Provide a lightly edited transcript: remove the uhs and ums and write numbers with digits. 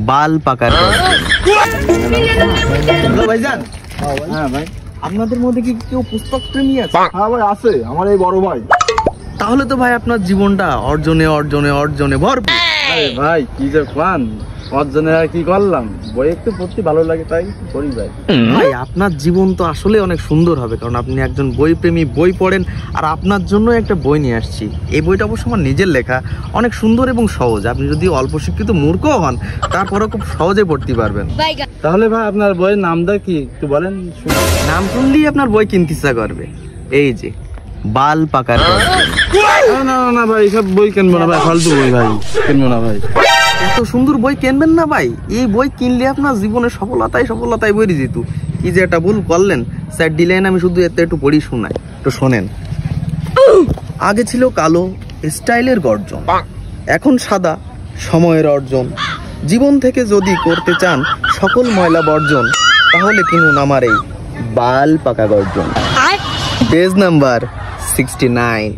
বাল পাকার গর্জন। ভাইজান, হ্যাঁ ভাই। আপনাদের মধ্যে কি কেউ পুস্তক প্রেমী আছে? হ্যাঁ ভাই আছে, আমার এই বড় ভাই। তাহলে তো ভাই আপনার জীবনটা অর্জনে অর্জনে অর্জনে ভরপুর। আরে ভাই কি যে খান, অর্জনের আর কি করলাম, বই একটু পড়তে ভালো লাগে তাই করি ভাই। ভাই আপনার জীবন তো আসলে অনেক সুন্দর হবে, কারণ আপনি একজন বই প্রেমী, বই পড়েন। আর আপনার জন্য একটা বই নিয়ে আসছি। এই বইটা অবশ্য আমার নিজের লেখা, অনেক সুন্দর এবং সহজ। আপনি যদি অল্প শিক্ষিত মূর্খও হন, তারপরেও খুব সহজে পড়তে পারবেন। তাহলে ভাই আপনার বইয়ের নামটা কি একটু বলেন? নাম শুনলেই আপনার বই কিনতে ইচ্ছা করবে। এই যে বাল পাকার গর্জন। না না না ভাই, সব বই কিনবো না ভাই, ফালতু বই ভাই কিনবো না ভাই। এত সুন্দর বই কিনবেন না ভাই, এই বই কিনলে আপনার জীবনে সফলতায় সফলতায় বেরিয়ে যেত। কি যে একটা ভুল করলেন স্যার, ডিলাইন আমি শুধু এতে একটু পড়ি শোনাই, একটু শোনেন। আগে ছিল কালো স্টাইলের গর্জন, এখন সাদা সময়ের অর্জন। জীবন থেকে যদি করতে চান সকল ময়লা বর্জন, তাহলে কিনুন আমার এই বাল পাকা গর্জন। Page number 69।